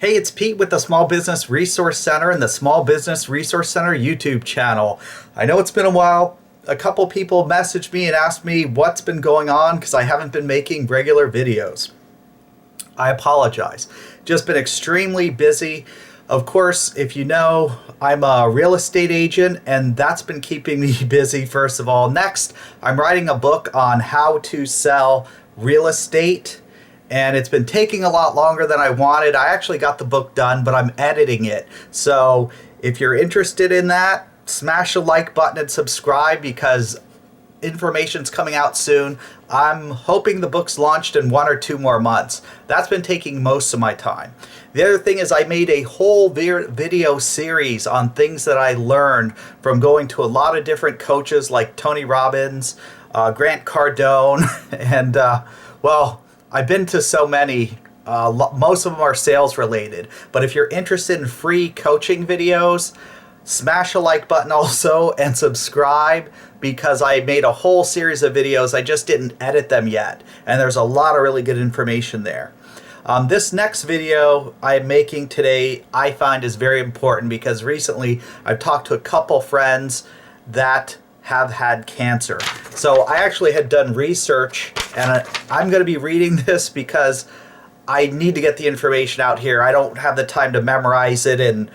Hey, it's Pete with the Small Business Resource Center and the Small Business Resource Center YouTube channel. I know it's been a while. A couple people messaged me and asked me what's been going on because I haven't been making regular videos. I apologize. Just been extremely busy. Of course, if you know, I'm a real estate agent and that's been keeping me busy, first of all. Next, I'm writing a book on how to sell real estate. And it's been taking a lot longer than I wanted. I actually got the book done, but I'm editing it. So if you're interested in that, smash the like button and subscribe because information's coming out soon. I'm hoping the book's launched in 1 or 2 more months. That's been taking most of my time. The other thing is I made a whole video series on things that I learned from going to a lot of different coaches like Tony Robbins, Grant Cardone, and well, I've been to so many, most of them are sales related, but if you're interested in free coaching videos, smash the like button also and subscribe because I made a whole series of videos. I just didn't edit them yet, and there's a lot of really good information there. This next video I'm making today I find is very important because recently I've talked to a couple friends that have had cancer. So I actually had done research and I'm going to be reading this because I need to get the information out here. I don't have the time to memorize it and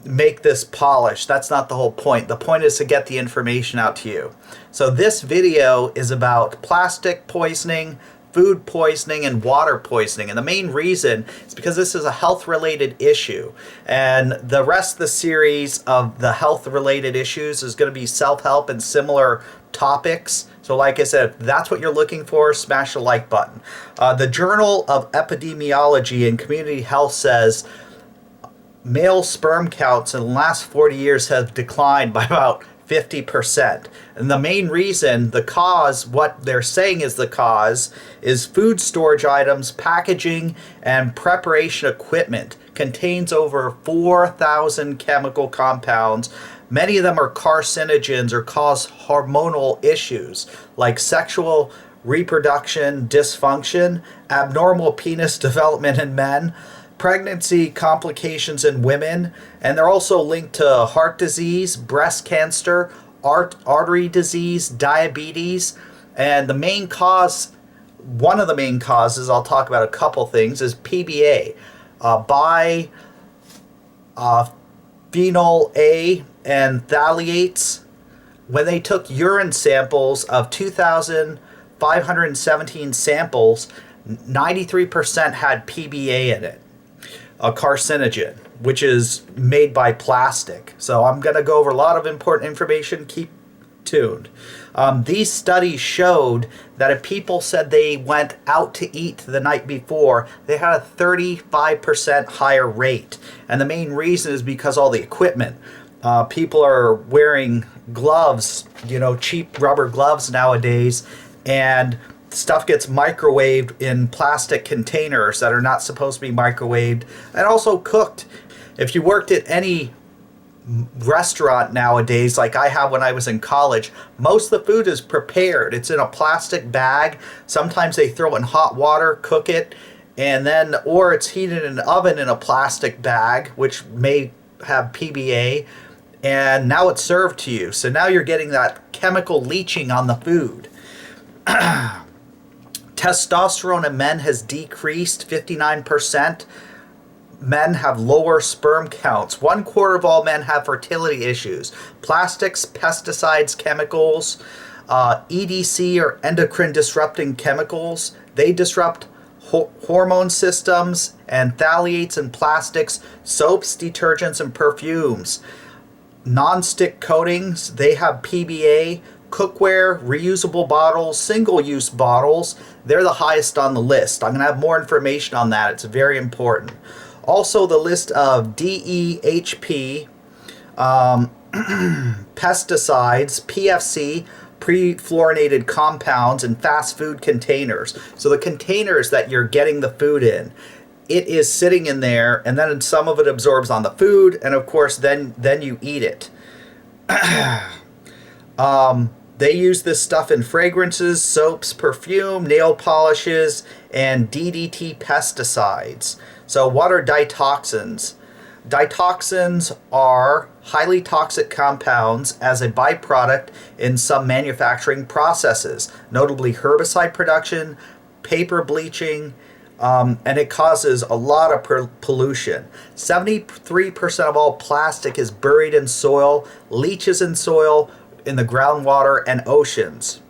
make this polished. That's not the whole point. The point is to get the information out to you. So this video is about plastic poisoning, food poisoning, and water poisoning. And the main reason is because this is a health-related issue. And the rest of the series of the health-related issues is going to be self-help and similar topics. So like I said, if that's what you're looking for, smash the like button. The Journal of Epidemiology and Community Health says male sperm counts in the last 40 years have declined by about 50%. And the main reason, the cause, what they're saying is the cause, is food storage items, packaging, and preparation equipment contains over 4,000 chemical compounds. Many of them are carcinogens or cause hormonal issues like sexual reproduction dysfunction, abnormal penis development in men, pregnancy complications in women, and they're also linked to heart disease, breast cancer, artery disease, diabetes, and the main cause, one of the main causes, I'll talk about a couple things, is PBA, phenol A and phthalates. When they took urine samples of 2,517 samples, 93% had PBA in it, a carcinogen, which is made by plastic. So I'm going to go over a lot of important information. Keep tuned. These studies showed that if people said they went out to eat the night before, they had a 35% higher rate. And the main reason is because all the equipment. People are wearing gloves, cheap rubber gloves nowadays, and stuff gets microwaved in plastic containers that are not supposed to be microwaved and also cooked. If you worked at any restaurant nowadays, like I have when I was in college, most of the food is prepared. It's in a plastic bag. Sometimes they throw it in hot water, cook it, and then, or it's heated in an oven in a plastic bag, which may have PBA, and now it's served to you. So now you're getting that chemical leaching on the food. Testosterone in men has decreased 59%. Men have lower sperm counts. 1/4 of all men have fertility issues. Plastics, pesticides, chemicals, EDC or endocrine disrupting chemicals, they disrupt hormone systems, and phthalates in plastics, soaps, detergents, and perfumes. Non-stick coatings, they have PBA. Cookware, reusable bottles, single-use bottles, they're the highest on the list. I'm going to have more information on that. It's very important. Also, the list of DEHP, pesticides, PFC, pre-fluorinated compounds, and fast food containers. So the containers that you're getting the food in, it is sitting in there, and then some of it absorbs on the food, and of course, then you eat it. They use this stuff in fragrances, soaps, perfume, nail polishes, and DDT pesticides. So what are ditoxins? Ditoxins are highly toxic compounds as a byproduct in some manufacturing processes, notably herbicide production, paper bleaching, and it causes a lot of pollution. 73% of all plastic is buried in soil, leaches in soil, in the groundwater, and oceans.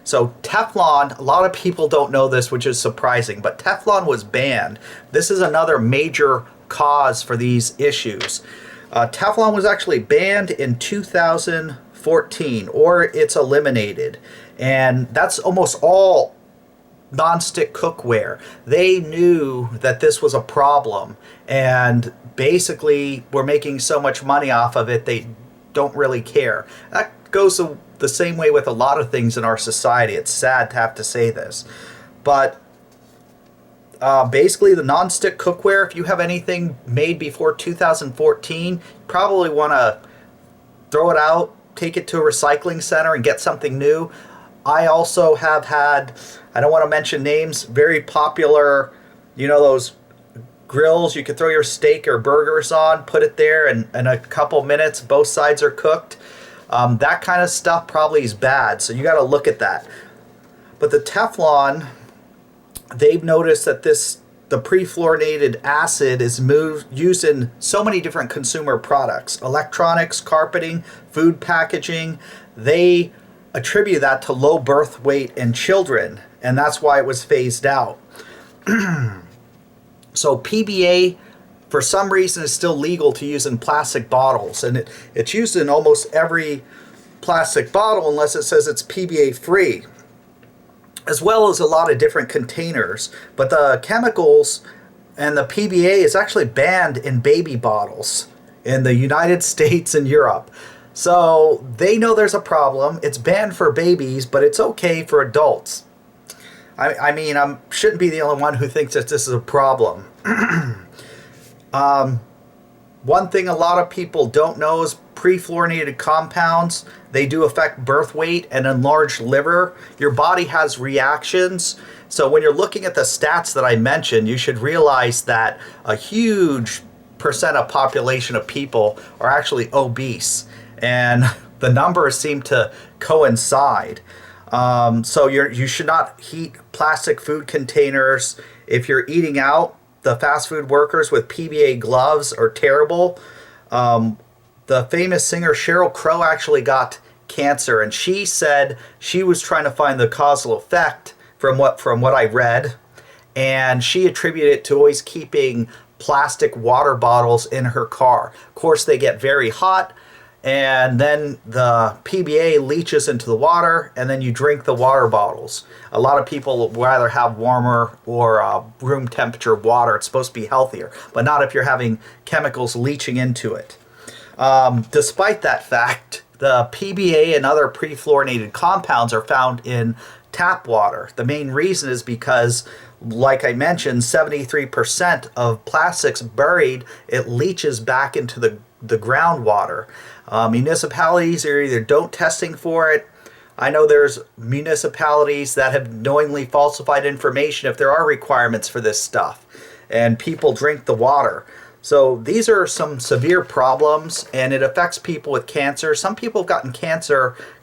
So Teflon, a lot of people don't know this, which is surprising, but Teflon was banned. This is another major cause for these issues. Teflon was actually banned in 2014, or it's eliminated. And that's almost all non-stick cookware. They knew that this was a problem and basically were making so much money off of it, they don't really care. That goes the same way with a lot of things in our society. It's sad to have to say this. But basically the non-stick cookware, if you have anything made before 2014, you probably want to throw it out, take it to a recycling center and get something new. I also have had, I don't want to mention names, very popular, those grills you could throw your steak or burgers on, put it there, and in a couple minutes both sides are cooked. That kind of stuff probably is bad, so you got to look at that. But the Teflon, they've noticed that the perfluorinated acid is used in so many different consumer products, electronics, carpeting, food packaging. They attribute that to low birth weight in children, and that's why it was phased out. So PBA, for some reason, is still legal to use in plastic bottles, and it's used in almost every plastic bottle unless it says it's PBA free, as well as a lot of different containers. But the chemicals and the PBA is actually banned in baby bottles in the United States and Europe. So they know there's a problem. It's banned for babies, but it's okay for adults. I mean, I shouldn't be the only one who thinks that this is a problem. One thing a lot of people don't know is perfluorinated compounds, they do affect birth weight and enlarged liver. Your body has reactions. So when you're looking at the stats that I mentioned, you should realize that a huge percent of population of people are actually obese, and the numbers seem to coincide. So you should not heat plastic food containers. If you're eating out, the fast food workers with PBA gloves are terrible. The famous singer Sheryl Crow actually got cancer, and she said she was trying to find the causal effect from what I read, and she attributed it to always keeping plastic water bottles in her car. Of course, they get very hot, and then the PBA leaches into the water, and then you drink the water bottles. A lot of people would rather have warmer or room temperature water. It's supposed to be healthier, but not if you're having chemicals leaching into it. Despite that fact, the PBA and other perfluorinated compounds are found in tap water. The main reason is because, like I mentioned, 73% of plastics buried, it leaches back into the groundwater. Municipalities are either don't testing for it. I know there's municipalities that have knowingly falsified information if there are requirements for this stuff, and people drink the water. So these are some severe problems, and it affects people with cancer. Some people have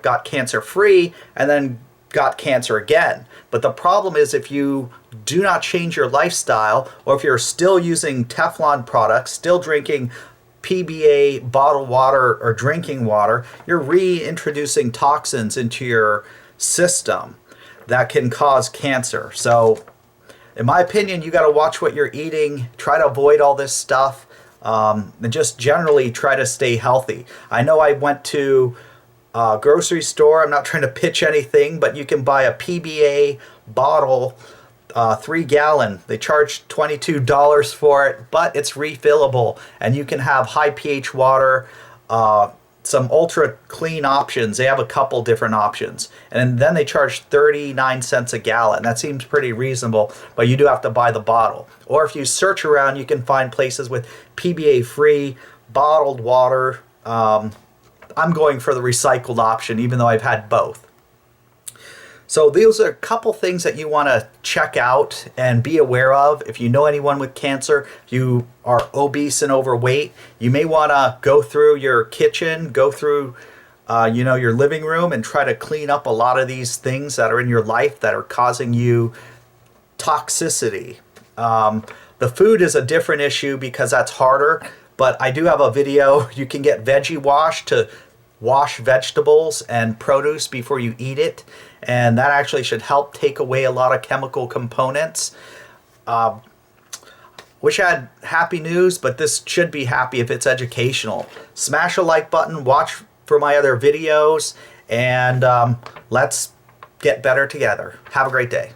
got cancer free, and then got cancer again. But the problem is, if you do not change your lifestyle, or if you're still using Teflon products, still drinking PBA bottled water or drinking water, you're reintroducing toxins into your system that can cause cancer. So in my opinion, you got to watch what you're eating, try to avoid all this stuff, and just generally try to stay healthy. I know I went to a grocery store. I'm not trying to pitch anything, but you can buy a PBA bottle, 3-gallon. They charge $22 for it, but it's refillable, and you can have high pH water, some ultra clean options. They have a couple different options, and then they charge 39 cents a gallon. That seems pretty reasonable, but you do have to buy the bottle. Or if you search around, you can find places with PBA free bottled water. I'm going for the recycled option, even though I've had both. So those are a couple things that you want to check out and be aware of. If you know anyone with cancer, if you are obese and overweight, you may want to go through your kitchen, go through your living room, and try to clean up a lot of these things that are in your life that are causing you toxicity. The food is a different issue because that's harder, but I do have a video. You can get Veggie Wash to wash vegetables and produce before you eat it, and that actually should help take away a lot of chemical components. Wish I had happy news, but this should be happy if it's educational. Smash a like button, watch for my other videos, and let's get better together. Have a great day.